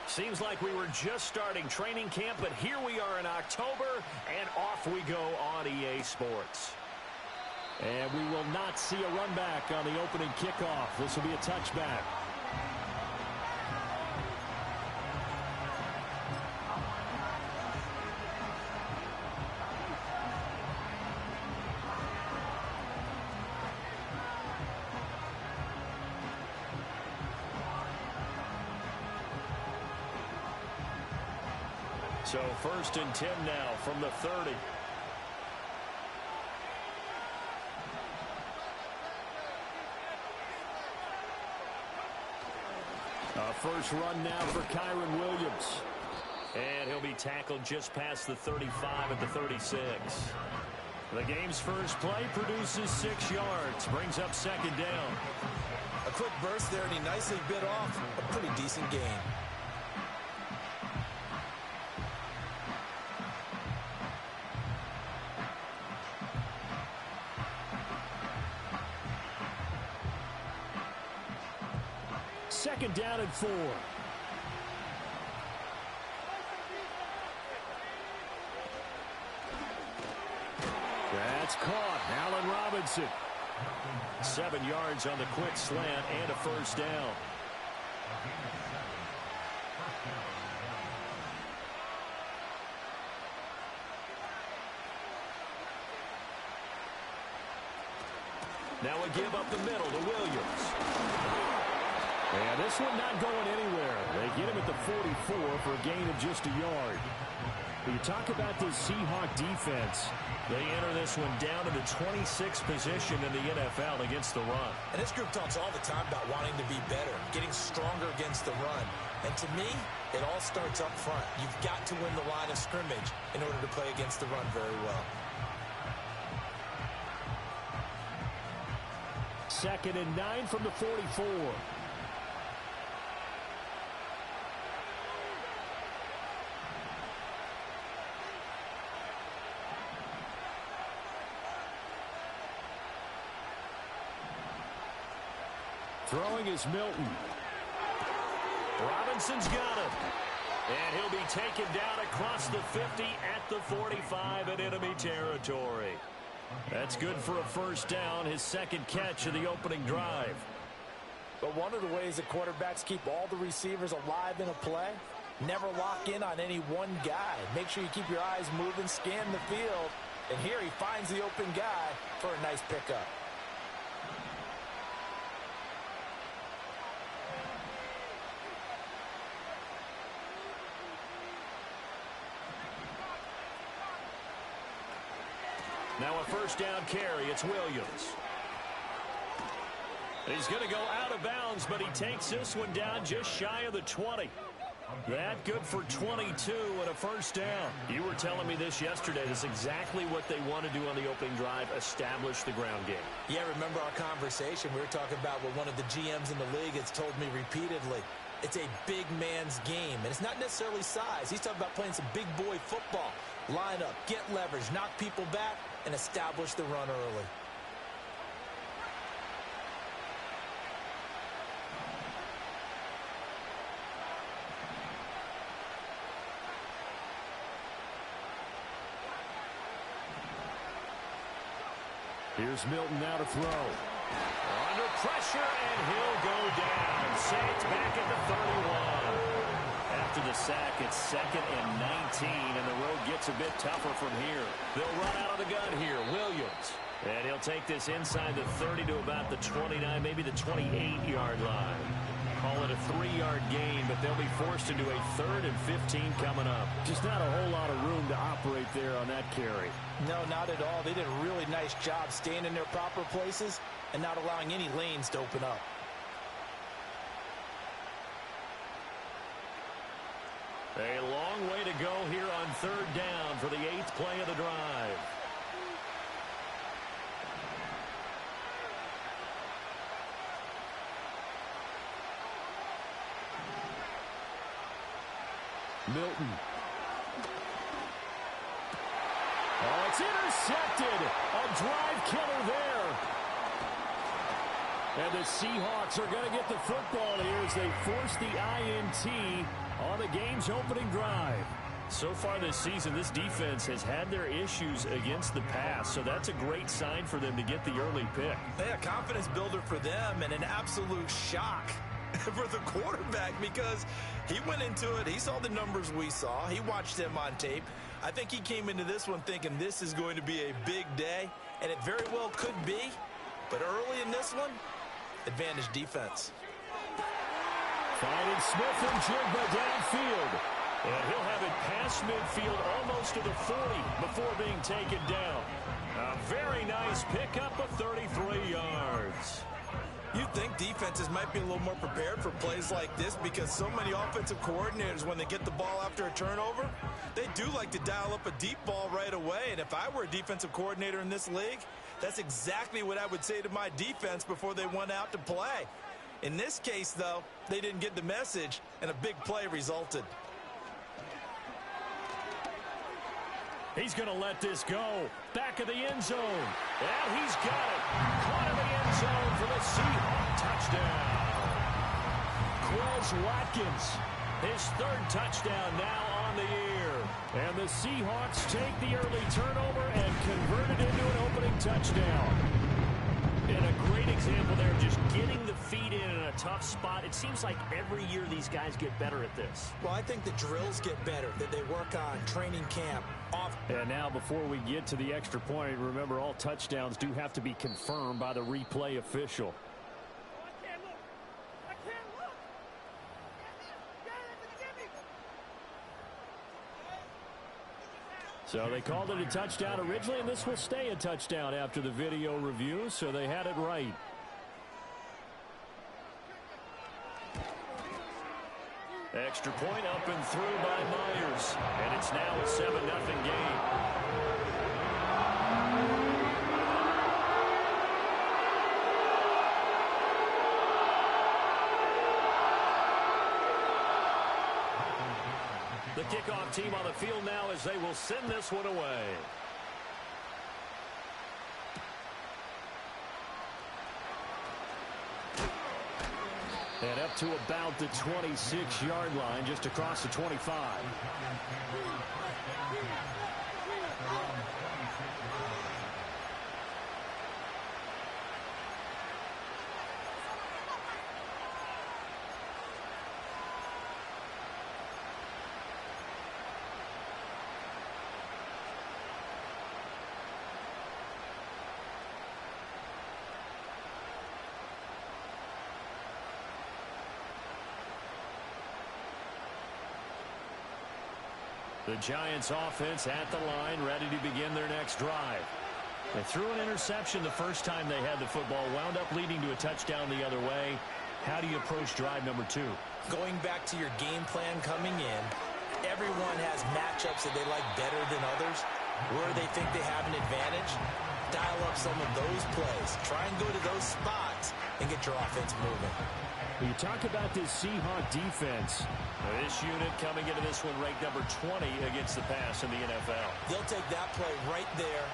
Seems like we were just starting training camp, but here we are in October, and off we go on EA Sports. And we will not see a run back on the opening kickoff. This will be a touchback. So 1st and 10 now from the 30. First run now for Kyron Williams. And he'll be tackled just past the 35 at the 36. The game's first play produces 6 yards. Brings up 2nd down. A quick burst there, and he nicely bit off a pretty decent gain. Second down and 4. That's caught. Allen Robinson. 7 yards on the quick slant and a first down. Now we give up the middle to Williams. And this one not going anywhere. They get him at the 44 for a gain of just a yard. When you talk about this Seahawk defense, they enter this one down to the 26th position in the NFL against the run. And this group talks all the time about wanting to be better, getting stronger against the run. And to me, it all starts up front. You've got to win the line of scrimmage in order to play against the run very well. 2nd and 9 from the 44. Throwing is Milton. Robinson's got it. And he'll be taken down across the 50 at the 45 in enemy territory. That's good for a first down, his 2nd catch of the opening drive. But one of the ways that quarterbacks keep all the receivers alive in a play, never lock in on any one guy. Make sure you keep your eyes moving, scan the field. And here he finds the open guy for a nice pickup. Now a first down carry. It's Williams. He's going to go out of bounds, but he takes this one down just shy of the 20. That good for 22 and a first down. You were telling me this yesterday. This is exactly what they want to do on the opening drive, establish the ground game. Yeah, remember our conversation. We were talking about what one of the GMs in the league has told me repeatedly. It's a big man's game, and it's not necessarily size. He's talking about playing some big boy football. Line up, get leverage, knock people back, and establish the run early. Here's Milton now to throw. Under pressure, and he'll go down. Saints back at the 31. After the sack, it's 2nd and 19, and the road gets a bit tougher from here. They'll run out of the gun here. Williams. And he'll take this inside the 30 to about the 29, maybe the 28-yard line. Call it a 3-yard gain, but they'll be forced into a 3rd and 15 coming up. Just not a whole lot of room to operate there on that carry. No, not at all. They did a really nice job staying in their proper places and not allowing any lanes to open up. A long way to go here on 3rd down for the 8th play of the drive. Milton. Oh, it's intercepted. A drive killer there. And the Seahawks are going to get the football here as they force the INT on the game's opening drive. So far this season, this defense has had their issues against the pass, so that's a great sign for them to get the early pick. Yeah, a confidence builder for them and an absolute shock for the quarterback because he went into it. He saw the numbers we saw. He watched them on tape. I think he came into this one thinking this is going to be a big day, and it very well could be. But early in this one, advantage defense. Finding Smith and Jigba downfield. And he'll have it past midfield almost to the 40 before being taken down. A very nice pickup of 33 yards. You'd think defenses might be a little more prepared for plays like this because so many offensive coordinators, when they get the ball after a turnover, they do like to dial up a deep ball right away. And if I were a defensive coordinator in this league, that's exactly what I would say to my defense before they went out to play. In this case, though, they didn't get the message, and a big play resulted. He's going to let this go. Back of the end zone. And he's got it. Caught in the end zone for the Seahawks touchdown. Quez Watkins. His third touchdown now on the year. And the Seahawks take the early turnover and convert it into an opening touchdown. And a great example there of just getting the feet in a tough spot. It seems like every year these guys get better at this. Well, I think the drills get better, that they work on training camp. And now before we get to the extra point, remember all touchdowns do have to be confirmed by the replay official. So they called it a touchdown originally, and this will stay a touchdown after the video review, so they had it right. Extra point up and through by Myers. And it's now a 7-0 game. The kickoff team on the field now as they will send this one away. And up to about the 26-yard line, just across the 25. The Giants offense at the line, ready to begin their next drive. They threw an interception the first time they had the football, wound up leading to a touchdown the other way. How do you approach drive number 2? Going back to your game plan coming in, everyone has matchups that they like better than others. Where they think they have an advantage, dial up some of those plays. Try and go to those spots and get your offense moving. You talk about this Seahawk defense. This unit coming into this one ranked number 20 against the pass in the NFL. They'll take that play right there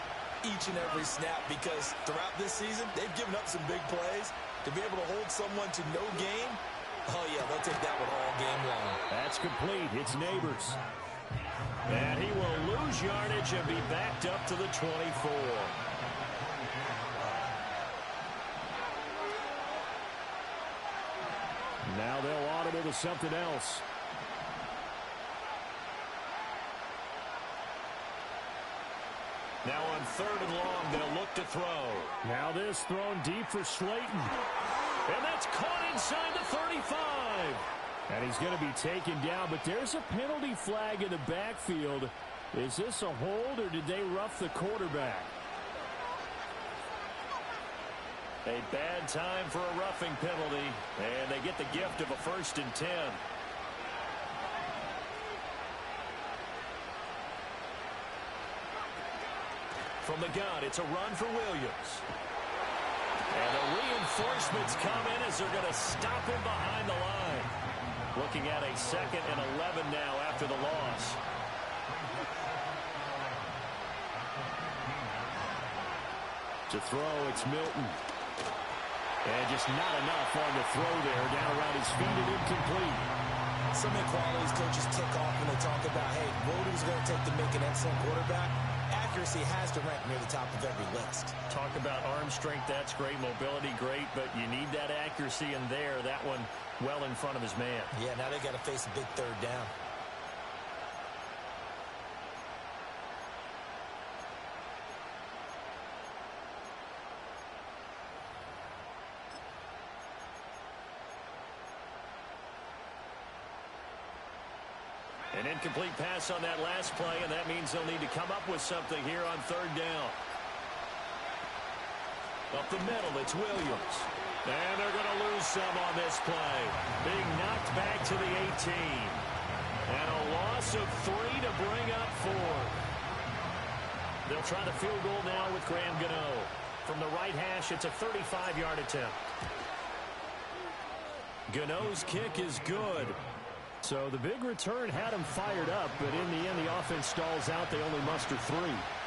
each and every snap because throughout this season, they've given up some big plays. To be able to hold someone to no gain, oh yeah, they'll take that one all game long. That's complete. It's Neighbors. And he will lose yardage and be backed up to the 24. Now they'll audible to something else. Now on 3rd and long, they'll look to throw. Now this thrown deep for Slayton. And that's caught inside the 35. And he's going to be taken down, but there's a penalty flag in the backfield. Is this a hold, or did they rough the quarterback? A bad time for a roughing penalty, and they get the gift of a 1st and 10. From the gun, it's a run for Williams. And the reinforcements come in as they're going to stop him behind the line. Looking at a 2nd and 11 now after the loss. To throw, it's Milton. And just not enough on the throw there. Down around his feet and incomplete. So many qualities coaches tick off when they talk about, hey, what it was going to take to make an excellent quarterback. Accuracy has to rank near the top of every list. Talk about arm strength, that's great. Mobility, great. But you need that accuracy in there. That one well in front of his man. Yeah, now they got to face a big third down. An incomplete pass on that last play, and that means they'll need to come up with something here on third down. Up the middle, it's Williams. And they're going to lose some on this play. Being knocked back to the 18. And a loss of 3 to bring up 4. They'll try the field goal now with Graham Gano. From the right hash, it's a 35-yard attempt. Gano's kick is good. So the big return had him fired up, but in the end, the offense stalls out. They only muster 3.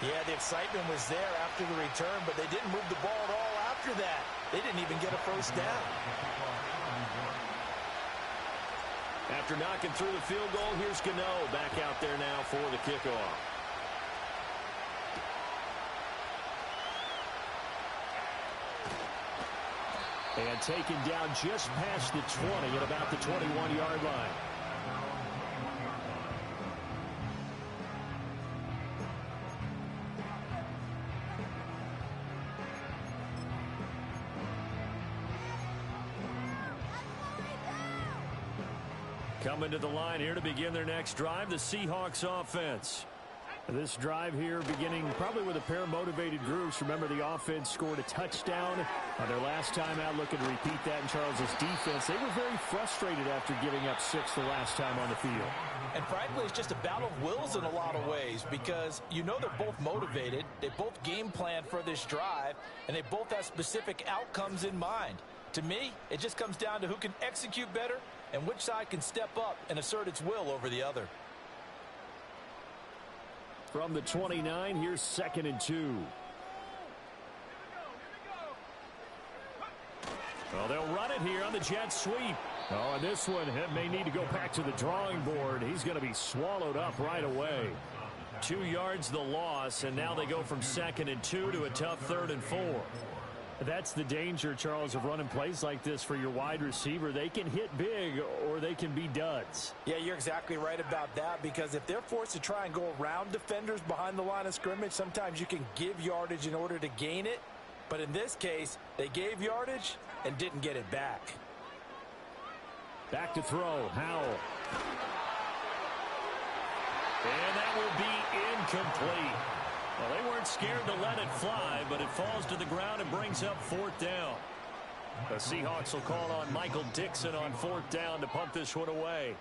Yeah, the excitement was there after the return, but they didn't move the ball at all after that. They didn't even get a first down. After knocking through the field goal, here's Gano back out there now for the kickoff. And taken down just past the 20 at about the 21-yard line. Coming to the line here to begin their next drive, the Seahawks offense. This drive here beginning probably with a pair of motivated groups. Remember, the offense scored a touchdown on their last time out, looking to repeat that in Charles's defense. They were very frustrated after giving up 6 the last time on the field. And frankly, it's just a battle of wills in a lot of ways because you know they're both motivated. They both game plan for this drive, and they both have specific outcomes in mind. To me, it just comes down to who can execute better and which side can step up and assert its will over the other. From the 29, here's 2nd and 2. Well, they'll run it here on the jet sweep. Oh, and this one may need to go back to the drawing board. He's going to be swallowed up right away. 2 yards the loss, and now they go from 2nd and 2 to a tough 3rd and 4. That's the danger, Charles, of running plays like this for your wide receiver. They can hit big or they can be duds. Yeah, you're exactly right about that because if they're forced to try and go around defenders behind the line of scrimmage, sometimes you can give yardage in order to gain it. But in this case, they gave yardage and didn't get it back. Back to throw, Howell. And that will be incomplete. Well, they weren't scared to let it fly, but it falls to the ground and brings up 4th down. The Seahawks will call on Michael Dixon on 4th down to punt this one away.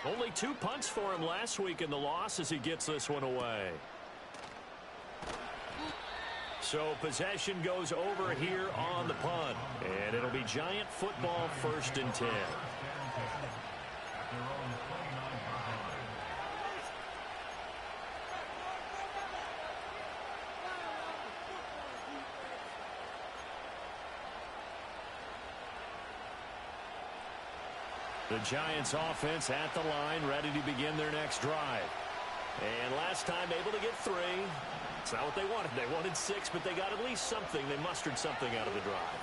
Only 2 punts for him last week in the loss as he gets this one away. So possession goes over here on the punt. And it'll be Giant football 1st and 10. The Giants offense at the line, ready to begin their next drive. And last time able to get 3. It's not what they wanted. They wanted 6, but they got at least something. They mustered something out of the drive.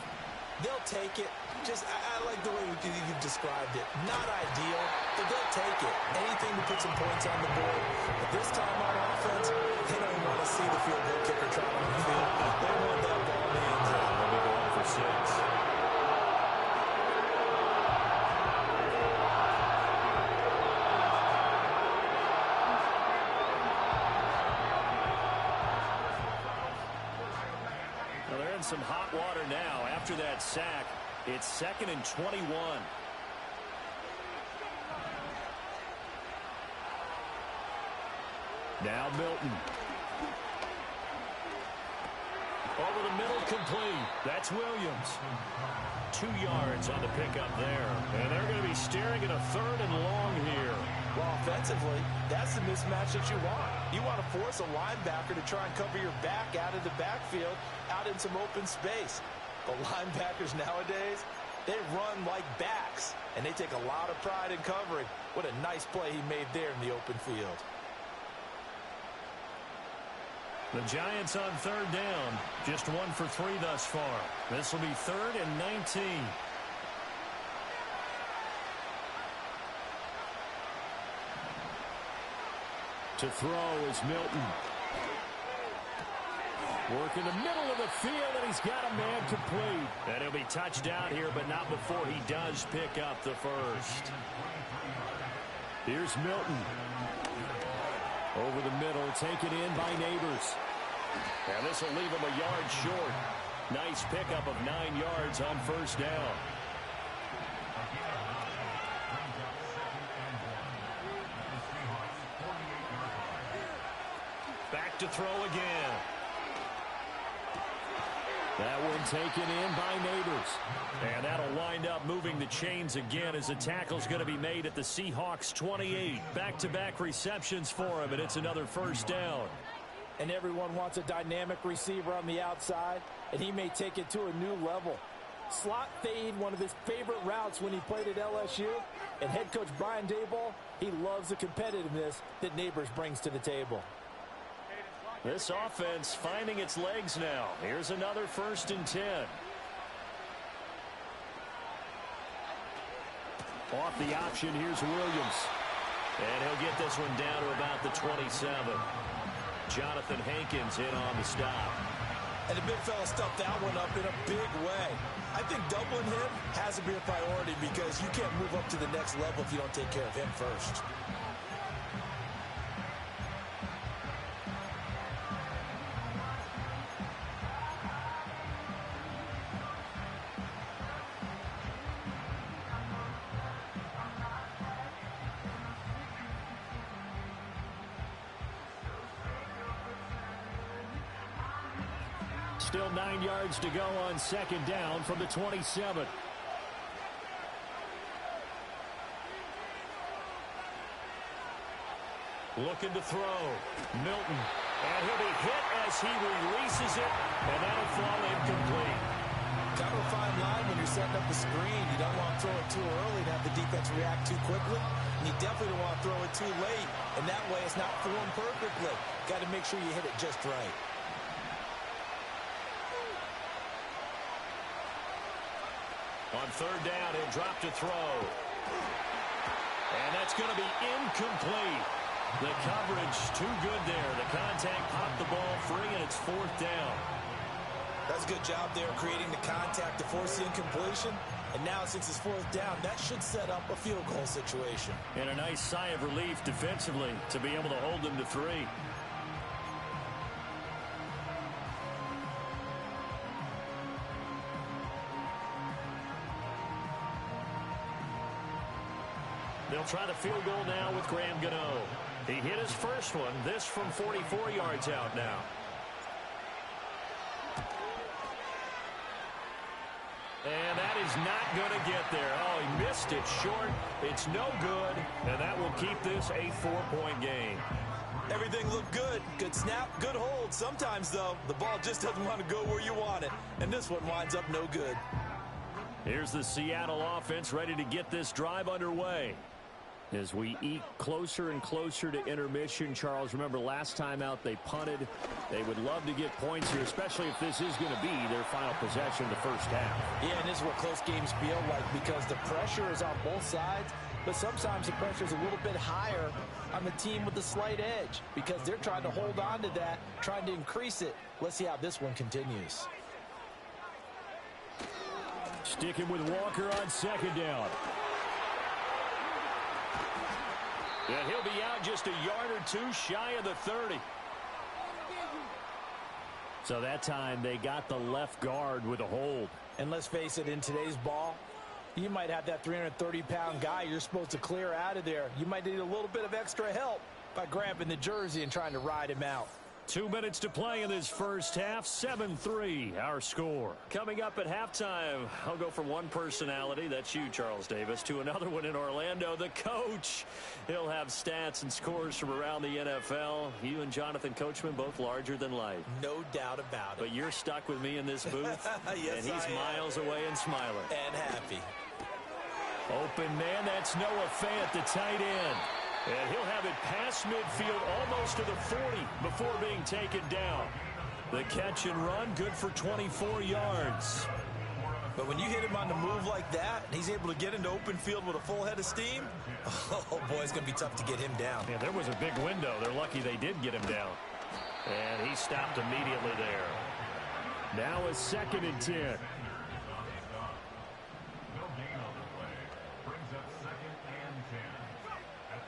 They'll take it. Just, I like the way you described it. Not ideal, but they'll take it. Anything to put some points on the board. But this time on offense, they don't want to see the field goal kicker trotting on the field. They want that ball in the end zone. Let me go on for 6. Some hot water now after that sack. It's 2nd and 21. Now Milton. Over the middle, complete. That's Williams. 2 yards on the pickup there. And they're going to be staring at a 3rd and long here. Well, offensively, that's the mismatch that you want. You want to force a linebacker to try and cover your back out of the backfield, out in some open space. But linebackers nowadays, they run like backs, and they take a lot of pride in covering. What a nice play he made there in the open field. The Giants on third down, just 1 for 3 thus far. This will be 3rd and 19. To throw is Milton. Work in the middle of the field, and he's got a man complete. And he'll be touched out here, but not before he does pick up the first. Here's Milton. Over the middle, taken in by Neighbors. And this will leave him a yard short. Nice pickup of 9 yards on first down. Back to throw again. That one taken in by Neighbors. And that'll wind up moving the chains again as the tackle's going to be made at the Seahawks 28. Back-to-back receptions for him, and it's another first down. And everyone wants a dynamic receiver on the outside, and he may take it to a new level. Slot fade, one of his favorite routes when he played at LSU. And head coach Brian Daboll, he loves the competitiveness that Neighbors brings to the table. This offense finding its legs now. Here's another 1st and 10. Off the option, here's Williams. And he'll get this one down to about the 27. Jonathan Hankins in on the stop. And the big fella stuffed that one up in a big way. I think doubling him has to be a priority because you can't move up to the next level if you don't take care of him first. Still 9 yards to go on 2nd down from the 27. Looking to throw. Milton. And he'll be hit as he releases it, and that'll fall incomplete. Kind of a fine line when you're setting up the screen. You don't want to throw it too early and have the defense react too quickly. And you definitely don't want to throw it too late. And that way it's not formed perfectly. Got to make sure you hit it just right. On 3rd down, he'll drop to throw. And that's going to be incomplete. The coverage too good there. The contact popped the ball free, and it's 4th down. That's a good job there creating the contact to force the incompletion. And now since it's 4th down, that should set up a field goal situation. And a nice sigh of relief defensively to be able to hold them to 3. They'll try the field goal now with Graham Gano. He hit his first one, this from 44 yards out now. And that is not going to get there. Oh, he missed it short. It's no good, and that will keep this a 4-point game. Everything looked good. Good snap, good hold. Sometimes, though, the ball just doesn't want to go where you want it. And this one winds up no good. Here's the Seattle offense ready to get this drive underway. As we eke closer and closer to intermission, Charles, remember last time out they punted. They would love to get points here, especially if this is going to be their final possession of the first half. Yeah, and this is what close games feel like because the pressure is on both sides, but sometimes the pressure is a little bit higher on the team with the slight edge because they're trying to hold on to that, trying to increase it. Let's see how this one continues. Sticking with Walker on 2nd down. And he'll be out just a yard or 2 shy of the 30. So that time they got the left guard with a hold. And let's face it, in today's ball, you might have that 330-pound guy you're supposed to clear out of there. You might need a little bit of extra help by grabbing the jersey and trying to ride him out. 2 minutes to play in this first half. 7-3, our score. Coming up at halftime, I'll go from one personality, that's you, Charles Davis, to another one in Orlando, the coach. He'll have stats and scores from around the NFL. You and Jonathan Coachman, both larger than life. No doubt about it. But you're stuck with me in this booth, yes, and he's miles away and smiling. And happy. Open man, that's Noah Fant, the tight end. And he'll have it past midfield almost to the 40 before being taken down. The catch and run, good for 24 yards. But when you hit him on the move like that, and he's able to get into open field with a full head of steam, oh, boy, it's going to be tough to get him down. Yeah, there was a big window. They're lucky they did get him down. And he stopped immediately there. Now a 2nd and 10.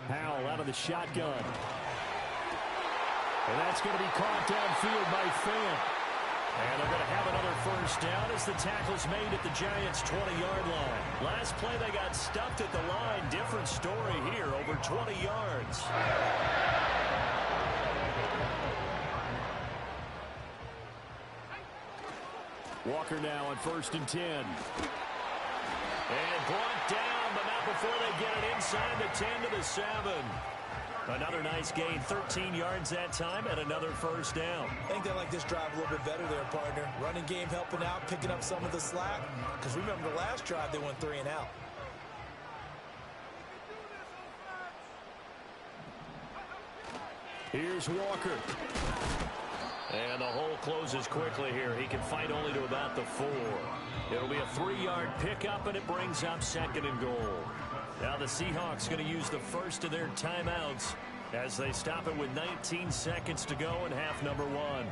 Howell out of the shotgun. And that's going to be caught downfield by Fant. And they're going to have another first down as the tackle's made at the Giants' 20-yard line. Last play, they got stuffed at the line. Different story here, over 20 yards. Walker now on 1st and 10. And brought down, but not before they get it inside the 10 to the 7. Another nice gain, 13 yards that time, and another first down. I think they like this drive a little bit better there, partner. Running game helping out, picking up some of the slack. Because remember the last drive, they went 3 and out. Here's Walker. And the hole closes quickly here. He can fight only to about the 4. It'll be a 3-yard pickup, and it brings up 2nd and goal. Now the Seahawks going to use the first of their timeouts as they stop it with 19 seconds to go in half number 1.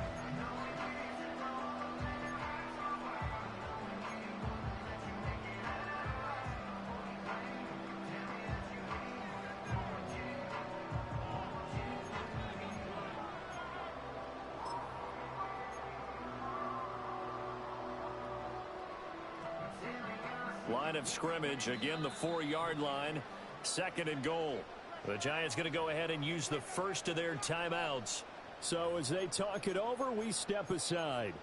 Line of scrimmage, again the 4-yard line, 2nd and goal. The Giants going to go ahead and use the first of their timeouts. So as they talk it over, we step aside.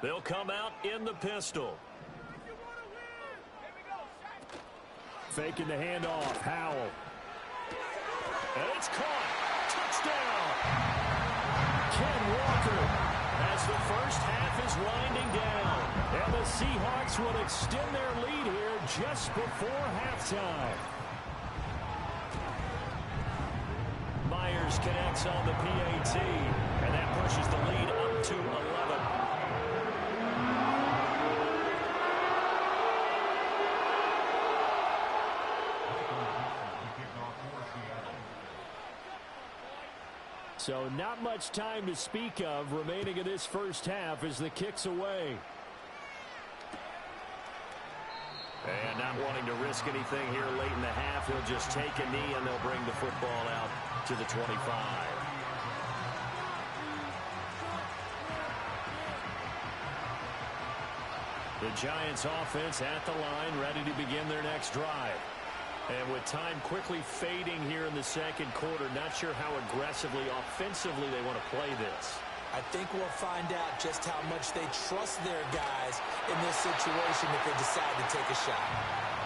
They'll come out in the pistol. Faking the handoff, Howell. And it's caught. Touchdown. Ken Walker as the first half is winding down. And the Seahawks will extend their lead here just before halftime. Myers connects on the PAT. And that pushes the lead up to 11. So not much time to speak of remaining in this first half as the kick's away. And not wanting to risk anything here late in the half, he'll just take a knee and they'll bring the football out to the 25. The Giants offense at the line, ready to begin their next drive. And with time quickly fading here in the second quarter, not sure how aggressively, offensively they want to play this. I think we'll find out just how much they trust their guys in this situation if they decide to take a shot.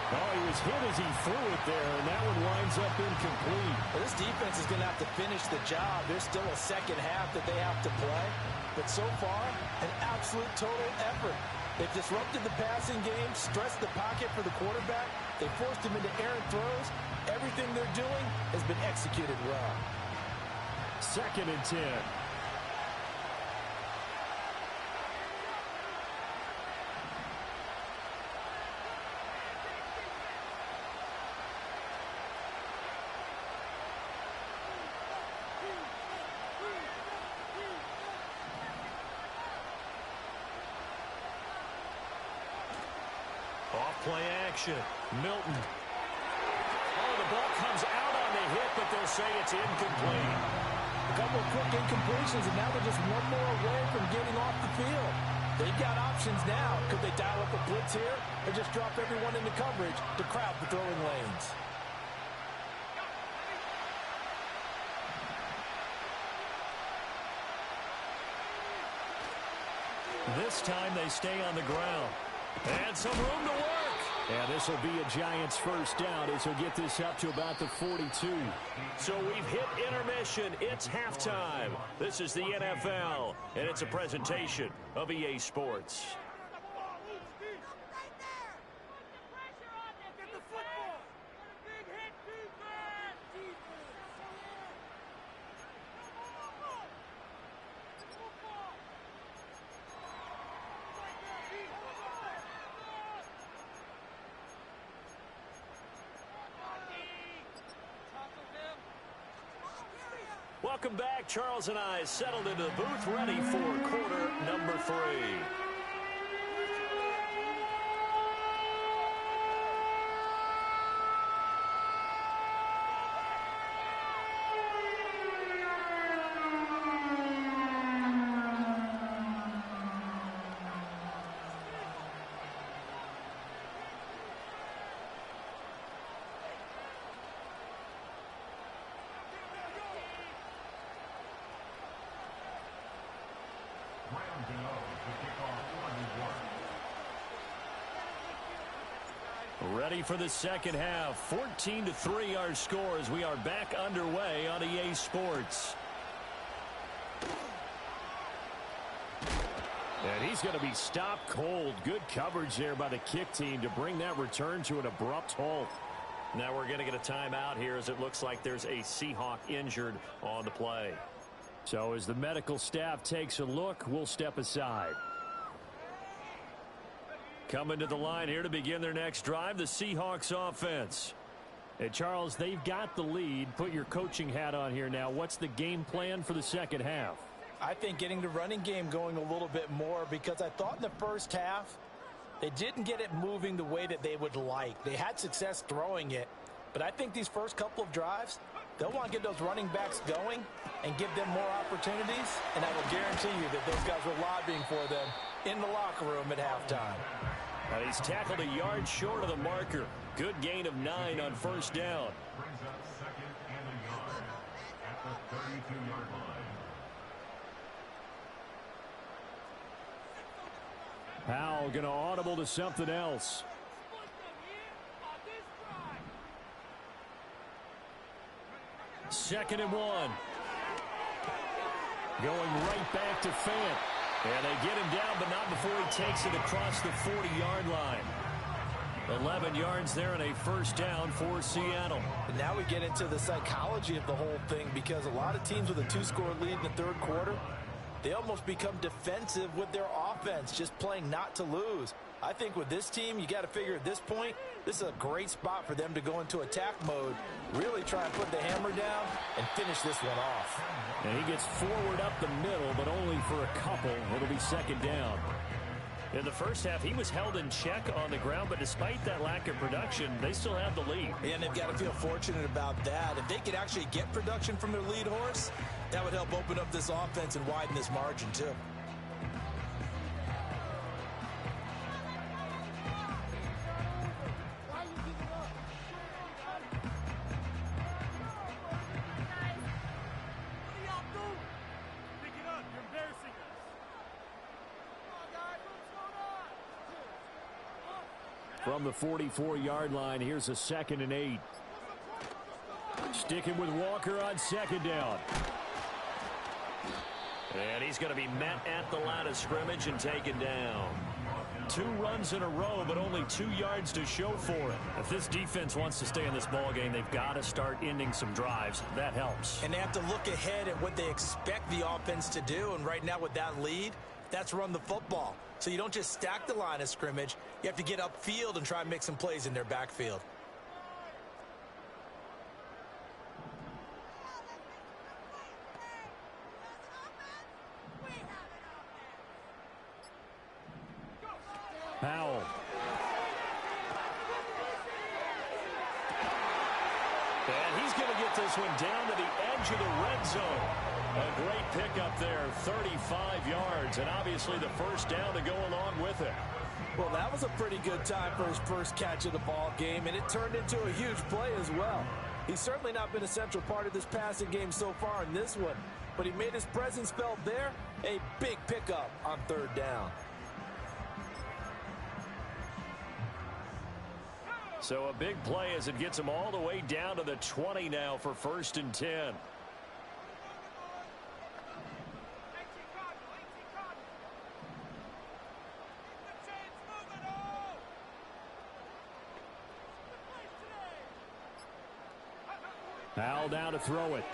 Oh, he was hit as he threw it there, and that one winds up incomplete. Well, this defense is going to have to finish the job. There's still a second half that they have to play. But so far, an absolute total effort. They've disrupted the passing game, stressed the pocket for the quarterback. They forced him into errant throws. Everything they're doing has been executed well. 2nd and 10. Off-play action. Milton. Oh, the ball comes out on the hit, but they'll say it's incomplete. A couple of quick incompletions, and now they're just one more away from getting off the field. They've got options now. Could they dial up a blitz here or just drop everyone into coverage to crowd the throwing lanes? This time they stay on the ground. And some room to work. And this will be a Giants first down as he'll get this up to about the 42. So we've hit intermission. It's halftime. This is the NFL, and it's a presentation of EA Sports. Welcome back. Charles and I settled into the booth, ready for quarter number 3. Ready for the second half. 14-3 our score as we are back underway on EA Sports. And he's going to be stopped cold. Good coverage there by the kick team to bring that return to an abrupt halt. Now we're going to get a timeout here as it looks like there's a Seahawk injured on the play. So as the medical staff takes a look, we'll step aside. Coming to the line here to begin their next drive, the Seahawks offense. And Charles, they've got the lead. Put your coaching hat on here now. What's the game plan for the second half? I think getting the running game going a little bit more, because I thought in the first half they didn't get it moving the way that they would like. They had success throwing it, but I think these first couple of drives, they'll want to get those running backs going and give them more opportunities, and I will guarantee you that those guys were lobbying for them in the locker room at halftime. He's tackled a yard short of the marker. Good gain of 9 on first down. Brings up second and a yard at the 32-yard line. Powell going to audible to something else. Second and 1. Going right back to Fant. And they get him down, but not before he takes it across the 40-yard line. 11 yards there and a first down for Seattle. And now we get into the psychology of the whole thing, because a lot of teams with a 2-score lead in the third quarter, they almost become defensive with their offense, just playing not to lose. I think with this team, you got to figure at this point, this is a great spot for them to go into attack mode, really try and put the hammer down and finish this one off. And he gets forward up the middle, but only for a couple. It'll be second down. In the first half, he was held in check on the ground, but despite that lack of production, they still have the lead. And they've got to feel fortunate about that. If they could actually get production from their lead horse, that would help open up this offense and widen this margin too. From the 44-yard line, here's a second and 8. Sticking with Walker on second down. And he's going to be met at the line of scrimmage and taken down. 2 runs in a row, but only 2 yards to show for it. If this defense wants to stay in this ball game, they've got to start ending some drives. That helps. And they have to look ahead at what they expect the offense to do. And right now with that lead, that's run the football. So you don't just stack the line of scrimmage. You have to get upfield and try and make some plays in their backfield. Powell. And he's going to get this one down to the edge of the red zone. A great pickup there, 35 yards, and obviously the first down to go along with it. Well, that was a pretty good time for his first catch of the ball game, and it turned into a huge play as well. He's certainly not been a central part of this passing game so far in this one, but he made his presence felt there. A big pickup on third down. So a big play as it gets him all the way down to the 20 now for 1st and 10. Al down to throw it.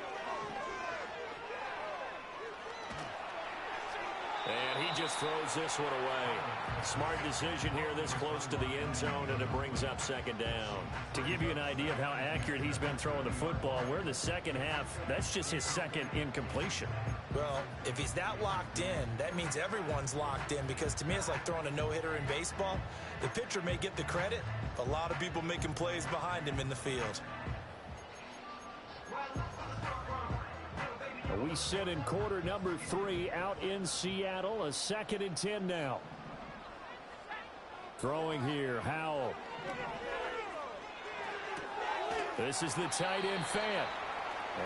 And he just throws this one away. Smart decision here this close to the end zone, and it brings up 2nd down. To give you an idea of how accurate he's been throwing the football, we're in the second half. That's just his second incompletion. Well, if he's that locked in, that means everyone's locked in, because to me it's like throwing a no-hitter in baseball. The pitcher may get the credit, a lot of people making plays behind him in the field. We sit in quarter number 3 out in Seattle. A 2nd and 10 now. Throwing here, Howell. This is the tight end fan.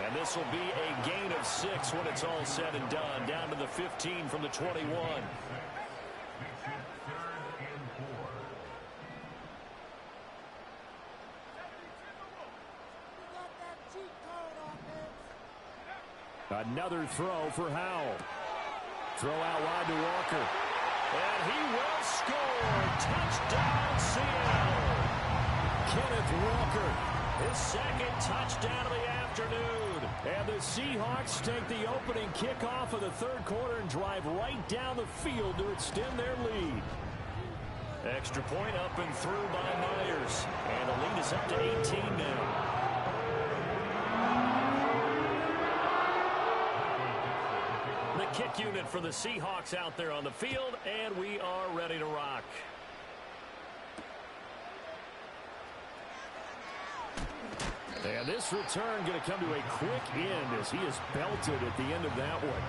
And this will be a gain of 6 when it's all said and done. Down to the 15 from the 21. Another throw for Howell. Throw out wide to Walker. And he will score. Touchdown, Seattle. Kenneth Walker. His 2nd touchdown of the afternoon. And the Seahawks take the opening kickoff of the 3rd quarter and drive right down the field to extend their lead. Extra point up and through by Myers. And the lead is up to 18 now. The kick unit for the Seahawks out there on the field, and we are ready to rock. And this return going to come to a quick end as he is belted at the end of that one.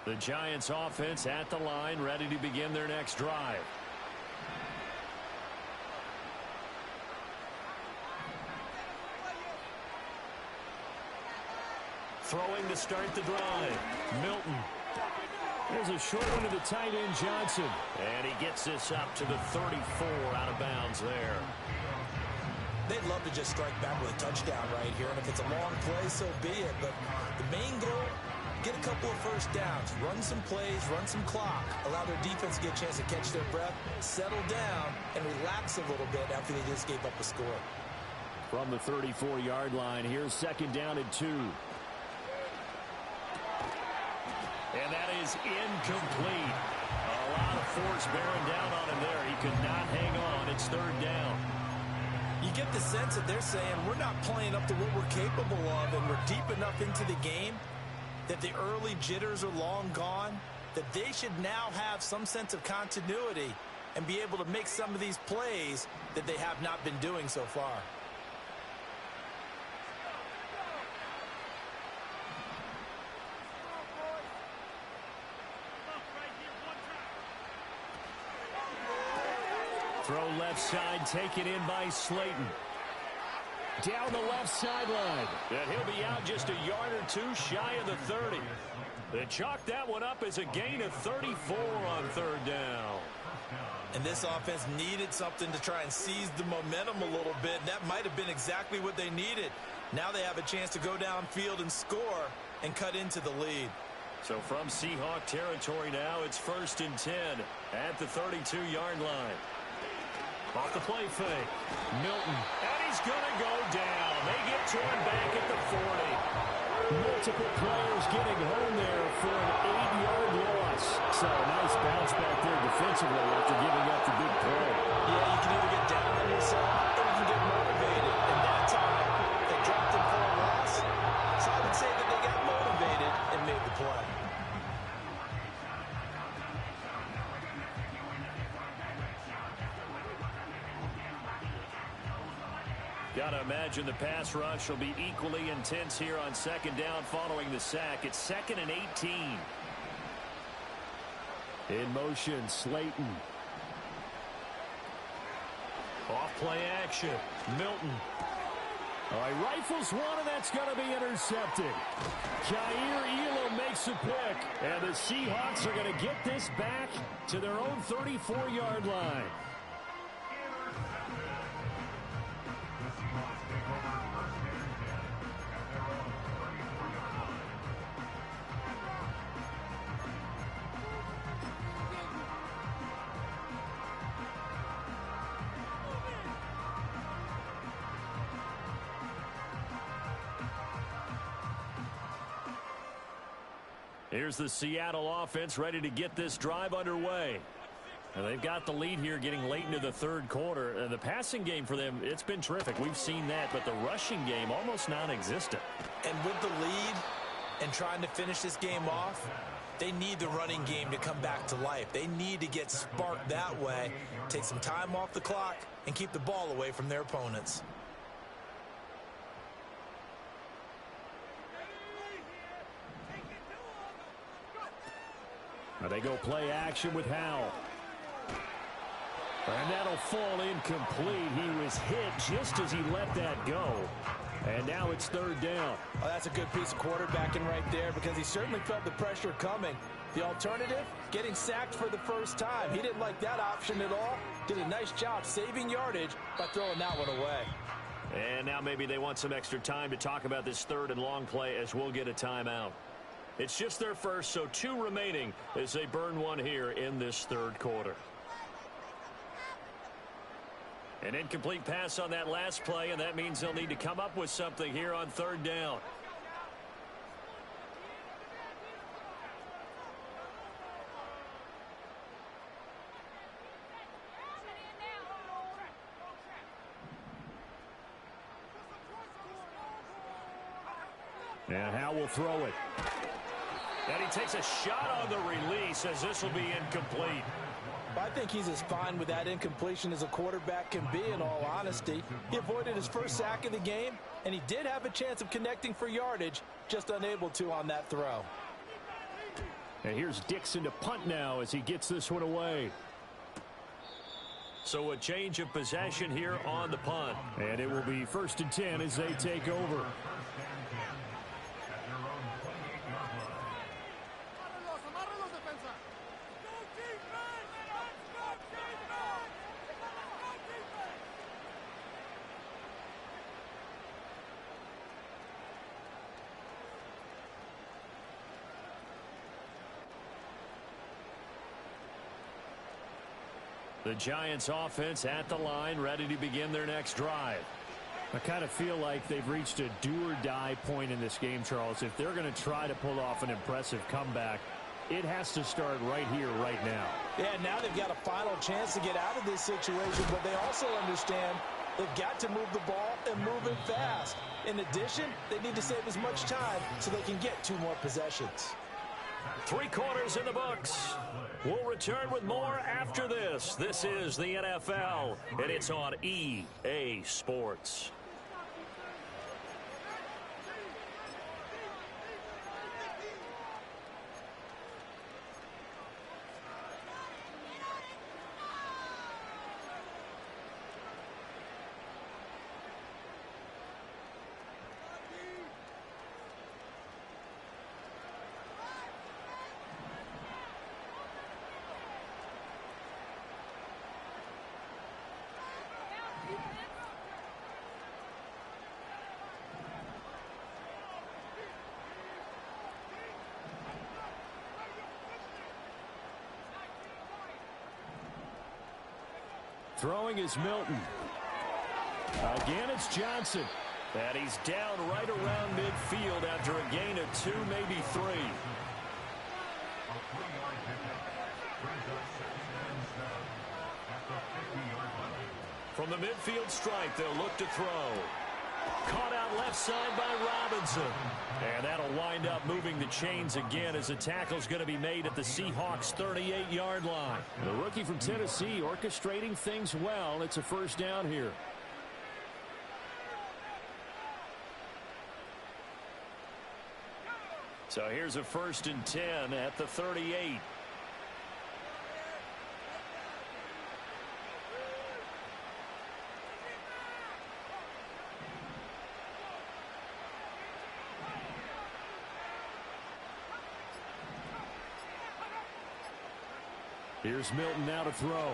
The Giants offense at the line, ready to begin their next drive. Throwing to start the drive. Milton. There's a short one to the tight end, Johnson. And he gets this up to the 34 out of bounds there. They'd love to just strike back with a touchdown right here, and if it's a long play, so be it. But the main goal, get a couple of first downs, run some plays, run some clock, allow their defense to get a chance to catch their breath, settle down, and relax a little bit after they just gave up a score. From the 34-yard line, here's 2nd down and 2. And that is incomplete. A lot of force bearing down on him there. He could not hang on. It's 3rd down. You get the sense that they're saying we're not playing up to what we're capable of, and we're deep enough into the game that the early jitters are long gone, that they should now have some sense of continuity and be able to make some of these plays that they have not been doing so far. Throw left side, taken in by Slayton. Down the left sideline. And he'll be out just a yard or two shy of the 30. They chalk that one up as a gain of 34 on 3rd down. And this offense needed something to try and seize the momentum a little bit. That might have been exactly what they needed. Now they have a chance to go downfield and score and cut into the lead. So from Seahawk territory now, it's 1st and 10 at the 32-yard line. Off the play fake. Milton. And he's going to go down. They get to him back at the 40. multiple players getting home there for an 8-yard loss. So a nice bounce back there defensively after giving up the big play. Yeah, you can either get down on yourself or you can get motivated. And that time, they dropped him for a loss. So I would say that they got motivated and made the play. Got to imagine the pass rush will be equally intense here on second down following the sack. It's 2nd and 18. In motion, Slayton. Off play action. Milton. All right, rifles one, and that's going to be intercepted. Jair Elam makes a pick, and the Seahawks are going to get this back to their own 34-yard line. Here's the Seattle offense ready to get this drive underway. And they've got the lead here getting late into the third quarter. And the passing game for them, it's been terrific. We've seen that, but the rushing game almost non-existent. And with the lead and trying to finish this game off, they need the running game to come back to life. They need to get sparked that way, take some time off the clock, and keep the ball away from their opponents. Now they go play action with Howell. And that'll fall incomplete. He was hit just as he let that go. And now it's third down. Oh, that's a good piece of quarterbacking right there because he certainly felt the pressure coming. The alternative, getting sacked for the first time. He didn't like that option at all. Did a nice job saving yardage by throwing that one away. And now maybe they want some extra time to talk about this third and long play as we'll get a timeout. It's just their first, so 2 remaining as they burn one here in this third quarter. An incomplete pass on that last play, and that means they'll need to come up with something here on third down. And Howell will throw it. And he takes a shot on the release as this will be incomplete. I think he's as fine with that incompletion as a quarterback can be, in all honesty. He avoided his first sack of the game, and he did have a chance of connecting for yardage, just unable to on that throw. And here's Dixon to punt now as he gets this one away. So a change of possession here on the punt. And it will be 1st and 10 as they take over. The Giants offense at the line, ready to begin their next drive. I kind of feel like they've reached a do-or-die point in this game, Charles. If they're going to try to pull off an impressive comeback, it has to start right here, right now. Yeah, now they've got a final chance to get out of this situation, but they also understand they've got to move the ball and move it fast. In addition, they need to save as much time so they can get 2 more possessions. 3 quarters in the books. We'll return with more after this. This is the NFL, and it's on EA Sports. Throwing is Milton. Again, it's Johnson. And he's down right around midfield after a gain of get 2, maybe 3. A 3-yard pickup brings up 2nd and 7 at the 50-yard line. From the midfield stripe, they'll look to throw. Caught out left side by Robinson. And that'll wind up moving the chains again as the tackle's going to be made at the Seahawks' 38-yard line. The rookie from Tennessee orchestrating things well. It's a first down here. So here's a 1st and 10 at the 38. Here's Milton now to throw.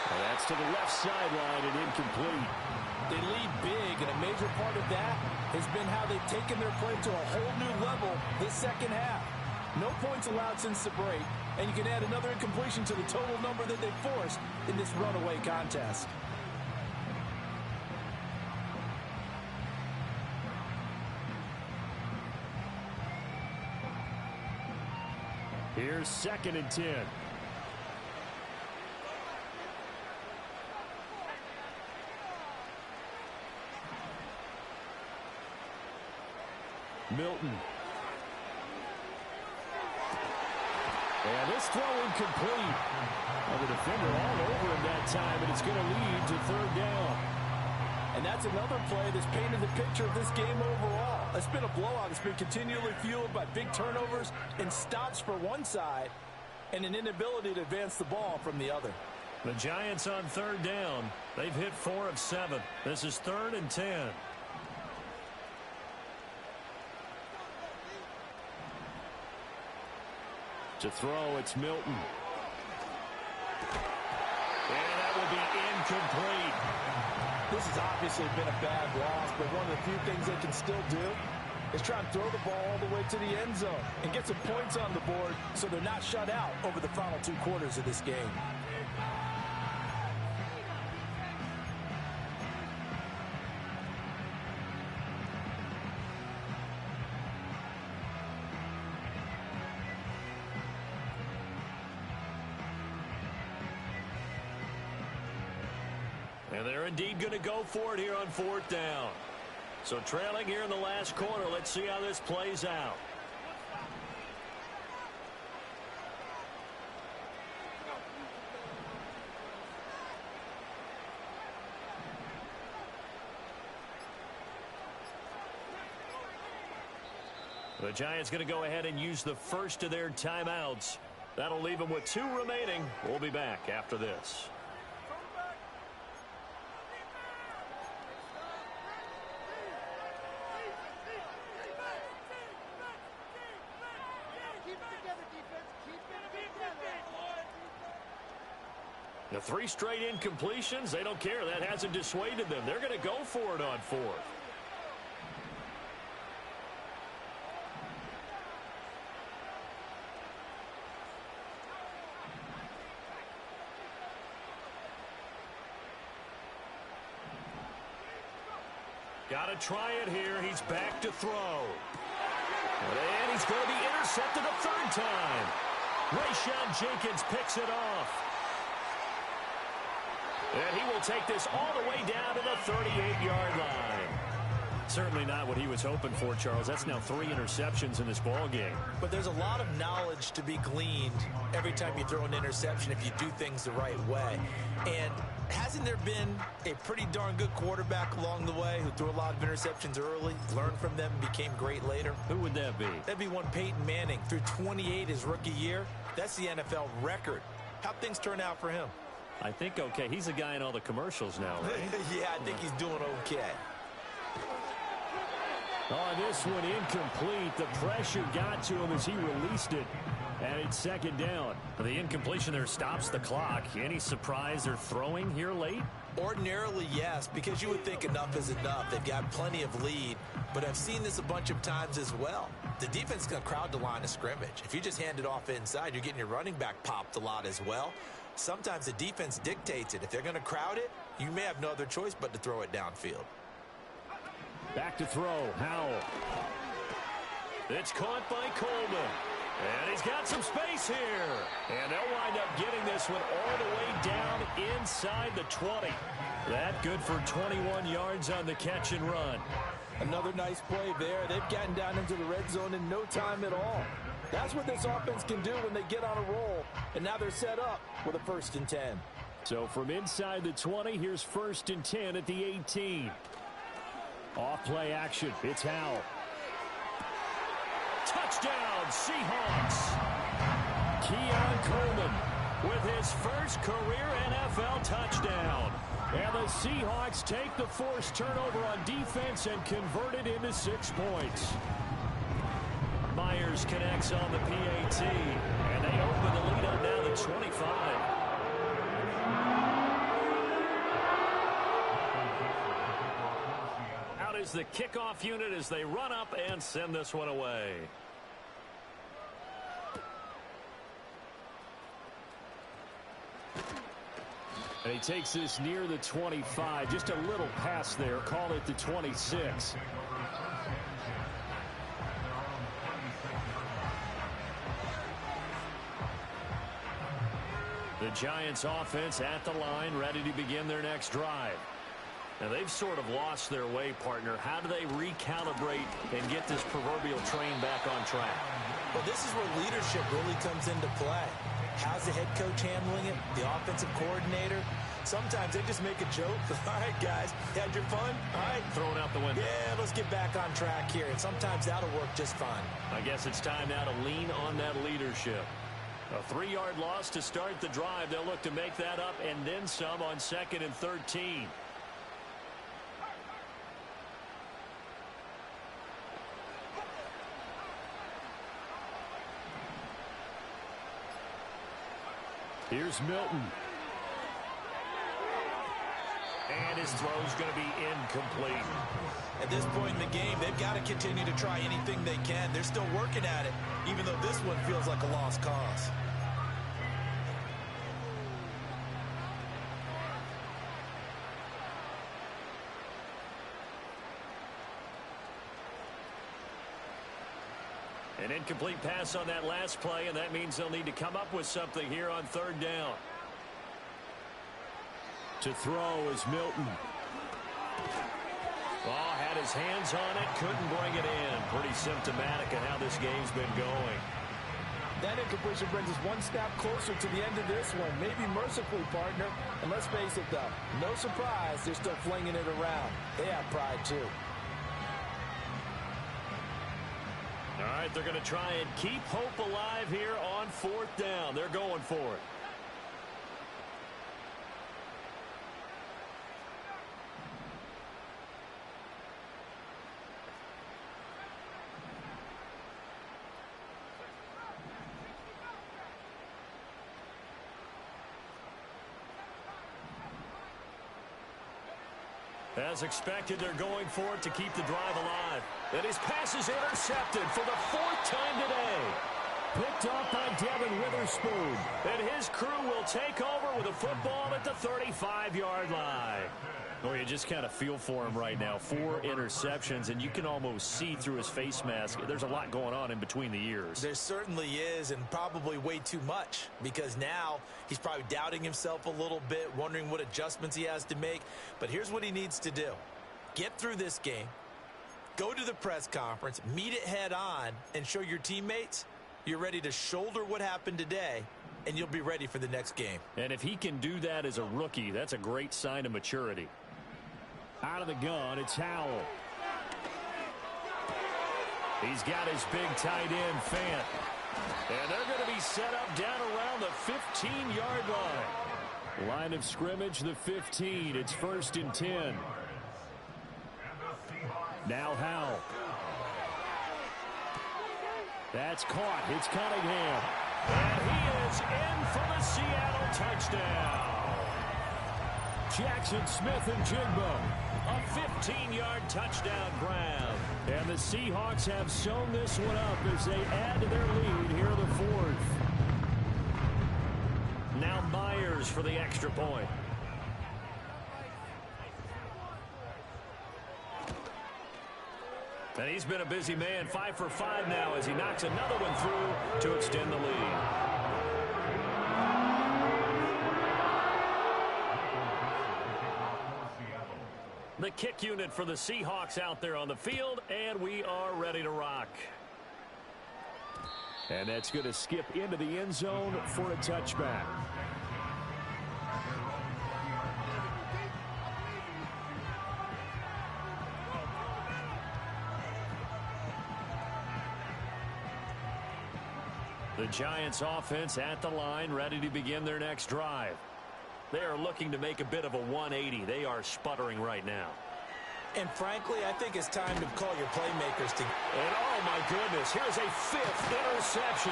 And that's to the left sideline and incomplete. They lead big, and a major part of that has been how they've taken their play to a whole new level this second half. No points allowed since the break, and you can add another incompletion to the total number that they forced in this runaway contest. Here's 2nd and 10. Milton. And this throw incomplete. Well, the defender all over him that time, and it's going to lead to 3rd down. And that's another play that's painted the picture of this game overall. It's been a blowout. It's been continually fueled by big turnovers and stops for one side and an inability to advance the ball from the other. The Giants on 3rd down. They've hit 4 of 7. This is 3rd and 10. To throw, it's Milton. And that will be incomplete. This has obviously been a bad loss, but one of the few things they can still do is try and throw the ball all the way to the end zone and get some points on the board so they're not shut out over the final 2 quarters of this game. And they're indeed going to go for it here on 4th down. So trailing here in the last quarter. Let's see how this plays out. The Giants going to go ahead and use the first of their timeouts. That'll leave them with 2 remaining. We'll be back after this. The 3 straight incompletions, they don't care. That hasn't dissuaded them. They're going to go for it on 4th. Got to try it here. He's back to throw. And he's going to be intercepted a 3rd time. Rayshon Jenkins picks it off. And he will take this all the way down to the 38-yard line. Certainly not what he was hoping for, Charles. That's now 3 interceptions in this ball game. But there's a lot of knowledge to be gleaned every time you throw an interception if you do things the right way. And hasn't there been a pretty darn good quarterback along the way who threw a lot of interceptions early, learned from them, and became great later? Who would that be? That'd be one Peyton Manning. Threw 28 his rookie year. That's the NFL record. How'd things turn out for him? I think okay. He's a guy in all the commercials now, right? Yeah, I think he's doing okay. Oh, this one incomplete. The pressure got to him as he released it. And it's 2nd down. The incompletion there stops the clock. Any surprise they're throwing here late? Ordinarily, yes, because you would think enough is enough. They've got plenty of lead, but I've seen this a bunch of times as well. The defense is going to crowd the line of scrimmage. If you just hand it off inside, you're getting your running back popped a lot as well. Sometimes the defense dictates it. If they're going to crowd it, you may have no other choice but to throw it downfield. Back to throw, Howell. It's caught by Coleman. And he's got some space here. And they'll wind up getting this one all the way down inside the 20. That good for 21 yards on the catch and run. Another nice play there. They've gotten down into the red zone in no time at all. That's what this offense can do when they get on a roll. And now they're set up with a 1st and 10. So from inside the 20, here's 1st and 10 at the 18. Off play action. It's Howell. Touchdown, Seahawks. Keon Coleman with his first career NFL touchdown. And the Seahawks take the forced turnover on defense and convert it into 6 points. Myers connects on the PAT, and they open the lead up now to 25. Out is the kickoff unit as they run up and send this one away. And he takes this near the 25. Just a little pass there. Call it the 26. The Giants offense at the line, ready to begin their next drive. Now, they've sort of lost their way, partner. How do they recalibrate and get this proverbial train back on track? Well, this is where leadership really comes into play. How's the head coach handling it? The offensive coordinator? Sometimes they just make a joke. All right, guys, you had your fun? All right. Thrown out the window. Yeah, let's get back on track here. And sometimes that'll work just fine. I guess it's time now to lean on that leadership. A 3-yard loss to start the drive. They'll look to make that up and then some on 2nd and 13. Here's Milton. And his throw's going to be incomplete. At this point in the game, they've got to continue to try anything they can. They're still working at it, even though this one feels like a lost cause. An incomplete pass on that last play, and that means they'll need to come up with something here on 3rd down. To throw is Milton. Oh, had his hands on it, couldn't bring it in. Pretty symptomatic of how this game's been going. That incompletion brings us one step closer to the end of this one. Maybe mercifully, partner. And let's face it, though, no surprise, they're still flinging it around. They have pride, too. All right, they're going to try and keep hope alive here on 4th down. They're going for it. As expected, they're going for it to keep the drive alive. And his pass is intercepted for the 4th time today. Picked off by Devin Witherspoon. And his crew will take over with a football at the 35-yard line. Oh, you just kind of feel for him right now. 4 interceptions, and you can almost see through his face mask. There's a lot going on in between the ears. There certainly is, and probably way too much, because now he's probably doubting himself a little bit, wondering what adjustments he has to make. But here's what he needs to do. Get through this game, go to the press conference, meet it head on, and show your teammates you're ready to shoulder what happened today, and you'll be ready for the next game. And if he can do that as a rookie, that's a great sign of maturity. Out of the gun, it's Howell. He's got his big tight end, Fant. And they're going to be set up down around the 15-yard line. Line of scrimmage, the 15. It's 1st and 10. Now Howell. That's caught. It's Cunningham. And he is in for the Seattle touchdown. Jackson Smith and Jigba. A 15-yard touchdown grab. And the Seahawks have sewn this one up as they add to their lead here in the 4th. Now Myers for the extra point. And he's been a busy man, 5 for 5 now as he knocks another one through to extend the lead. The kick unit for the Seahawks out there on the field, and we are ready to rock. And that's going to skip into the end zone for a touchback. The Giants offense at the line, ready to begin their next drive. They are looking to make a bit of a 180. They are sputtering right now. And frankly, I think it's time to call your playmakers to... And oh my goodness, here's a 5th interception.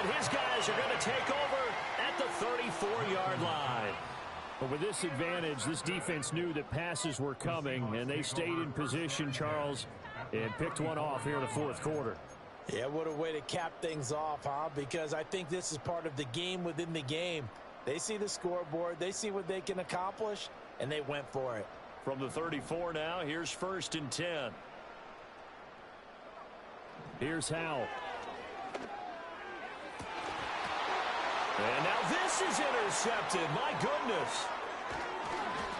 And his guys are going to take over at the 34-yard line. But with this advantage, this defense knew that passes were coming, and they stayed in position, Charles, and picked one off here in the fourth quarter. Yeah, what a way to cap things off, huh? Because I think this is part of the game within the game. They see the scoreboard, they see what they can accomplish, and they went for it. From the 34 now, here's 1st and 10. Here's Howell. And now this is intercepted. My goodness.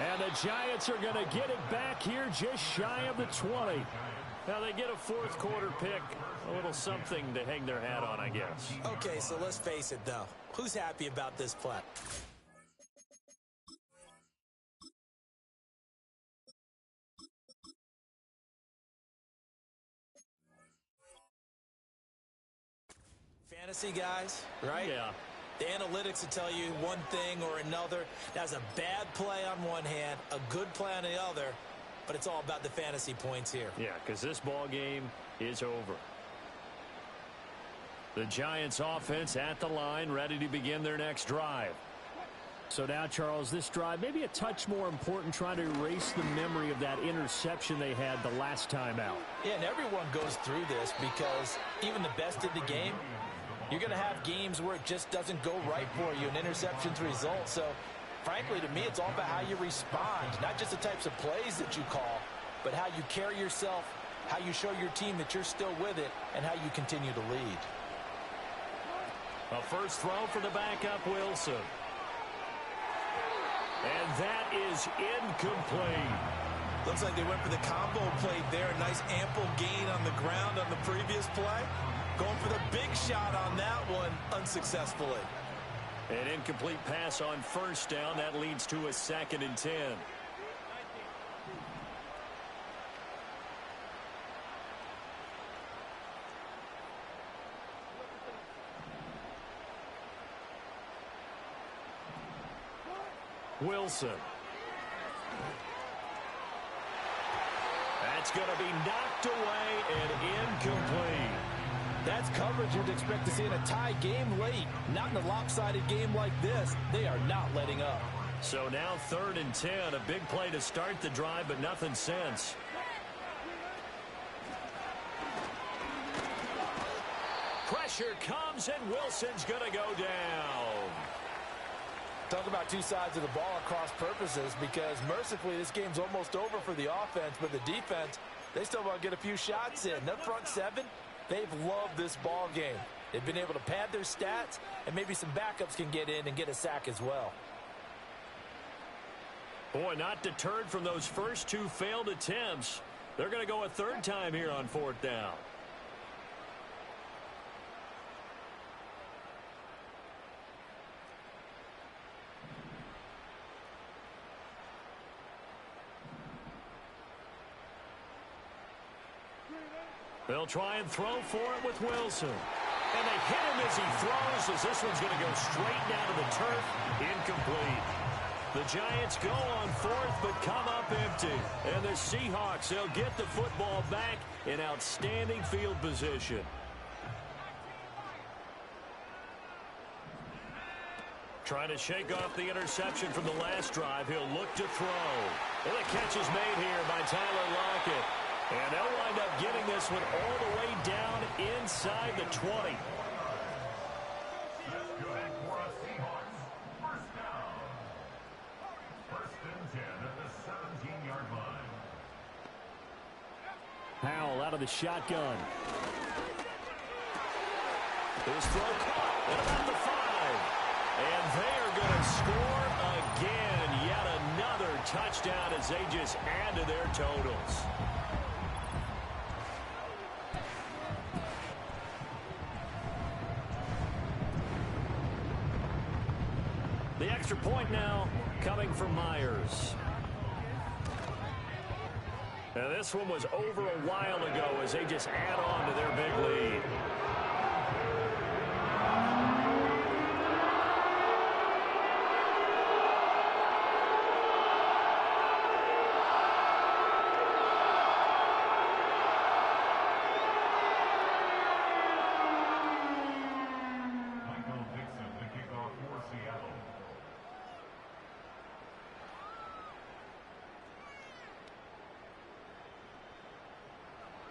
And the Giants are going to get it back here just shy of the 20. Now they get a fourth quarter pick. A little something to hang their hat on, I guess. Okay, so let's face it, though. Who's happy about this play? Fantasy guys, right? Yeah. The analytics will tell you one thing or another. That's a bad play on one hand, a good play on the other, but it's all about the fantasy points here. Yeah, because this ball game is over. The Giants offense at the line, ready to begin their next drive. So now, Charles, this drive maybe a touch more important, trying to erase the memory of that interception they had the last time out. Yeah, and everyone goes through this because even the best in the game, you're going to have games where it just doesn't go right for you, and interceptions result. So, frankly, to me, it's all about how you respond, not just the types of plays that you call, but how you carry yourself, how you show your team that you're still with it, and how you continue to lead. A first throw for the backup, Wilson. And that is incomplete. Looks like they went for the combo play there. A nice ample gain on the ground on the previous play. Going for the big shot on that one unsuccessfully. An incomplete pass on first down. That leads to a 2nd and 10. Wilson. That's going to be knocked away and incomplete. That's coverage you'd expect to see in a tie game late. Not in a lopsided game like this. They are not letting up. So now 3rd and 10. A big play to start the drive, but nothing since. Pressure comes, and Wilson's going to go down. Talk about two sides of the ball at cross purposes, because mercifully this game's almost over for the offense, but the defense, they still want to get a few shots in. That front seven, they've loved this ball game. They've been able to pad their stats, and maybe some backups can get in and get a sack as well. Boy, not deterred from those first 2 failed attempts. They're going to go a 3rd time here on 4th down. They'll try and throw for it with Wilson. And they hit him as he throws, as this one's going to go straight down to the turf. Incomplete. The Giants go on 4th, but come up empty. And the Seahawks, they'll get the football back in outstanding field position. Trying to shake off the interception from the last drive. He'll look to throw. And the catch is made here by Tyler Lockett. And they'll wind up getting this one all the way down inside the 20. That's good for a Seahawks first down. 1st and 10 at the 17-yard line. Howell out of the shotgun. His throw caught at about the 5. And they are going to score again. Yet another touchdown as they just add to their totals. The extra point now coming from Myers. Now this one was over a while ago as they just add on to their big lead.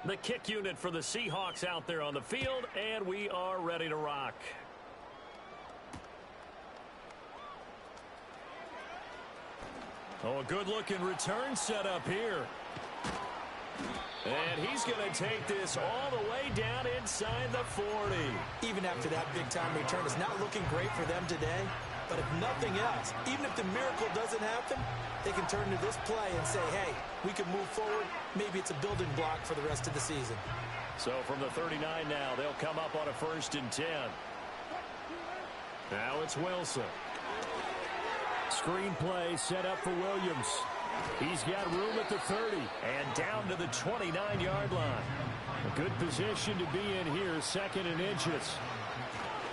The kick unit for the Seahawks out there on the field, and we are ready to rock. Oh, a good-looking return set up here. And he's going to take this all the way down inside the 40. Even after that big-time return, it's not looking great for them today. But if nothing else, even if the miracle doesn't happen, they can turn to this play and say, hey, we can move forward. Maybe it's a building block for the rest of the season. So from the 39 now, they'll come up on a 1st and 10. Now it's Wilson. Screen play set up for Williams. He's got room at the 30 and down to the 29-yard line. A good position to be in here, 2nd and inches.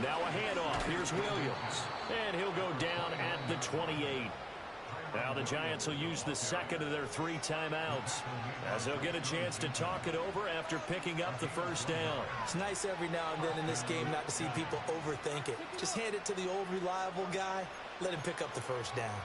Now a handoff. Here's Williams. And he'll go down at the 28. Now the Giants will use the 2nd of their 3 timeouts as they'll get a chance to talk it over after picking up the 1st down. It's nice every now and then in this game not to see people overthink it. Just hand it to the old reliable guy. Let him pick up the 1st down.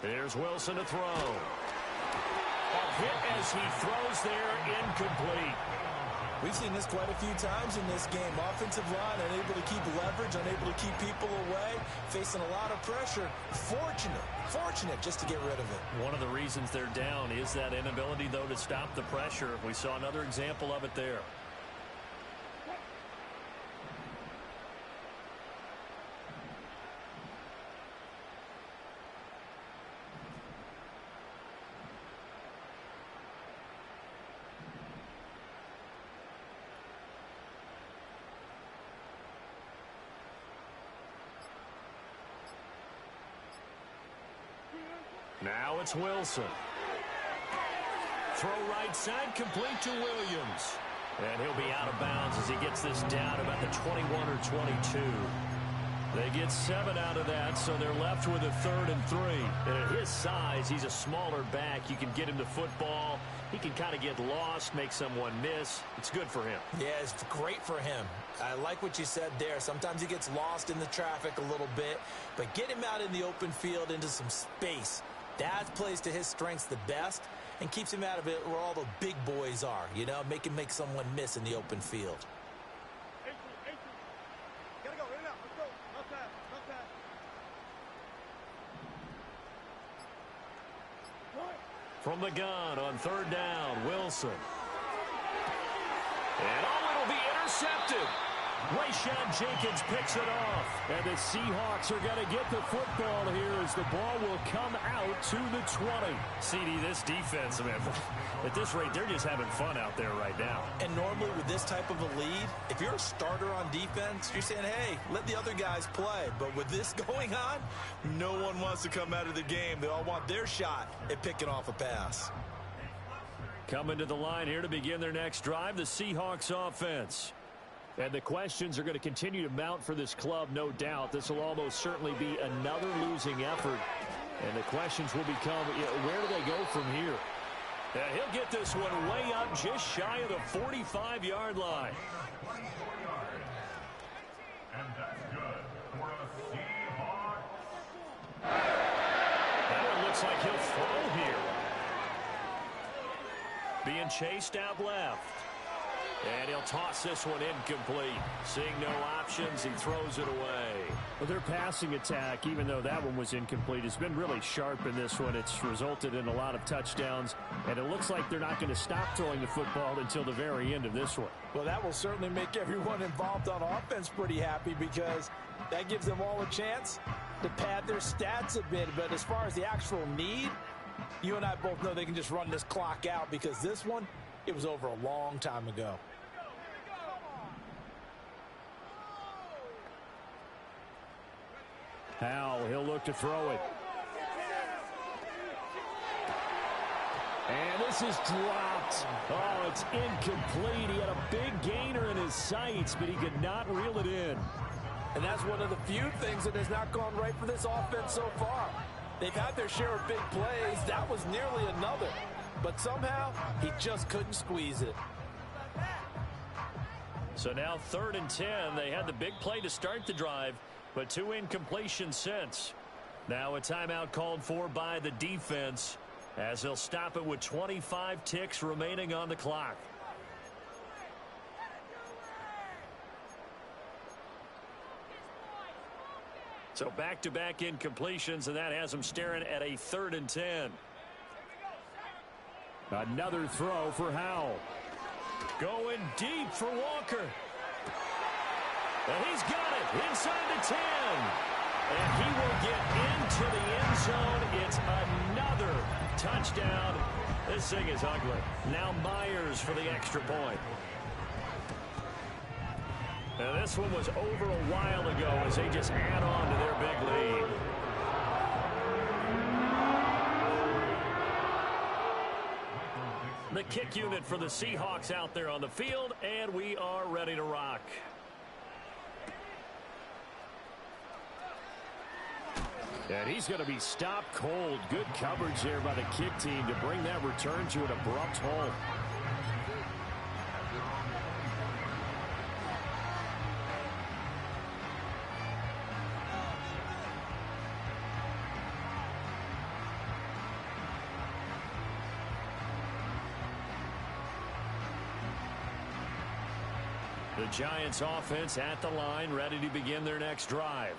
Here's Wilson to throw. A hit as he throws there, incomplete. We've seen this quite a few times in this game. Offensive line unable to keep leverage, unable to keep people away, facing a lot of pressure. Fortunate just to get rid of it. One of the reasons they're down is that inability, though, to stop the pressure. We saw another example of it there. Now it's Wilson. Throw right side, complete to Williams. And he'll be out of bounds as he gets this down about the 21 or 22. They get 7 out of that, so they're left with a 3rd and 3. And at his size, he's a smaller back. You can get him the football. He can kind of get lost, make someone miss. It's good for him. Yeah, it's great for him. I like what you said there. Sometimes he gets lost in the traffic a little bit, but get him out in the open field into some space. That plays to his strengths the best and keeps him out of it where all the big boys are, you know, make someone miss in the open field. Gotta go, in and out, let's go. No pass. From the gun on 3rd down, Wilson. And it'll be intercepted. Rayshawn Jenkins picks it off. And the Seahawks are going to get the football here as the ball will come out to the 20. CD, this defense, man, at this rate, they're just having fun out there right now. And normally with this type of a lead, if you're a starter on defense, you're saying, hey, let the other guys play. But with this going on, no one wants to come out of the game. They all want their shot at picking off a pass. Coming to the line here to begin their next drive, the Seahawks offense. And the questions are going to continue to mount for this club, no doubt. This will almost certainly be another losing effort. And the questions will become, where do they go from here? And he'll get this one way up just shy of the 45-yard line. And that's good for a Seahawks. That one looks like he'll throw here. Being chased out left. And he'll toss this one incomplete. Seeing no options, he throws it away. Well, their passing attack, even though that one was incomplete, has been really sharp in this one. It's resulted in a lot of touchdowns, and it looks like they're not going to stop throwing the football until the very end of this one. Well, that will certainly make everyone involved on offense pretty happy because that gives them all a chance to pad their stats a bit. But as far as the actual need, you and I both know they can just run this clock out because this one, it was over a long time ago. Howell, he'll look to throw it. And this is dropped. Oh, it's incomplete. He had a big gainer in his sights, but he could not reel it in. And that's one of the few things that has not gone right for this offense so far. They've had their share of big plays. That was nearly another. But somehow, he just couldn't squeeze it. So now 3rd and 10. They had the big play to start the drive, but 2 incompletions since. Now a timeout called for by the defense as they'll stop it with 25 ticks remaining on the clock. So back-to-back incompletions, and that has them staring at a 3rd and 10. Another throw for Howell. Going deep for Walker. And he's got it inside the 10. And he will get into the end zone. It's another touchdown. This thing is ugly. Now Myers for the extra point. Now this one was over a while ago as they just add on to their big lead. The kick unit for the Seahawks out there on the field, and we are ready to rock. And he's going to be stopped cold. Good coverage there by the kick team to bring that return to an abrupt halt. The Giants offense at the line, ready to begin their next drive.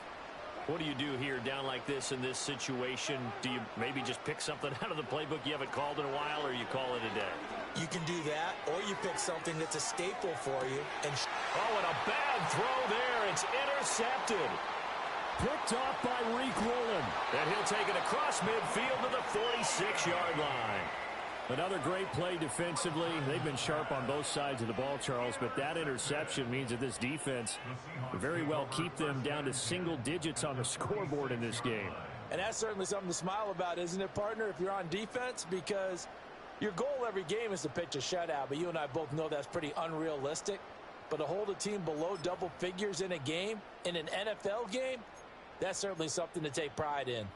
What do you do here down like this in this situation? Do you maybe just pick something out of the playbook you haven't called in a while, or you call it a day? You can do that, or you pick something that's a staple for you. And a bad throw there. It's intercepted. Picked off by Reek Rowland. And he'll take it across midfield to the 46-yard line. Another great play defensively. They've been sharp on both sides of the ball, Charles, but that interception means that this defense very well keep them down to single digits on the scoreboard in this game. And that's certainly something to smile about, isn't it, partner, if you're on defense? Because your goal every game is to pitch a shutout, but you and I both know that's pretty unrealistic. But to hold a team below double figures in a game, in an NFL game, that's certainly something to take pride in.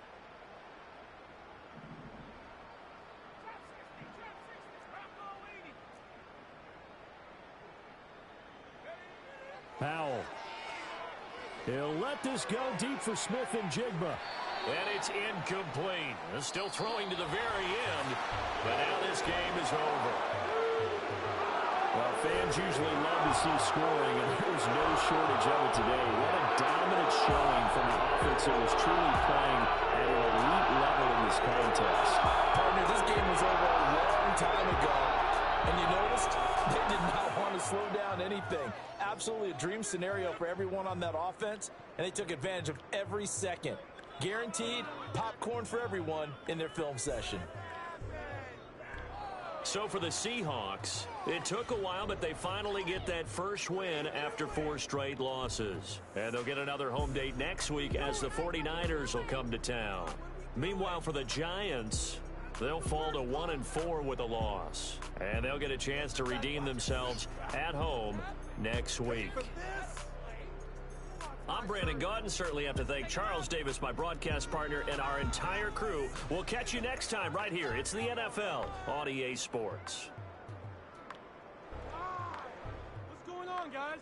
Howell. He'll let this go deep for Smith and Jigba. And it's incomplete. Still throwing to the very end, but now this game is over. Well, fans usually love to see scoring, and there's no shortage of it today. What a dominant showing from the offense that was truly playing at an elite level in this contest. Partner, this game was over a long time ago, and you noticed they did not want to slow down anything. Absolutely a dream scenario for everyone on that offense, and they took advantage of every second. Guaranteed popcorn for everyone in their film session. So for the Seahawks, it took a while, but they finally get that first win after 4 straight losses. And they'll get another home date next week as the 49ers will come to town. Meanwhile, for the Giants, they'll fall to 1-4 with a loss. And they'll get a chance to redeem themselves at home next week. I'm Brandon Gaudin. Certainly have to thank Charles Davis, my broadcast partner, and our entire crew. We'll catch you next time right here. It's the NFL on EA Sports. What's going on, guys?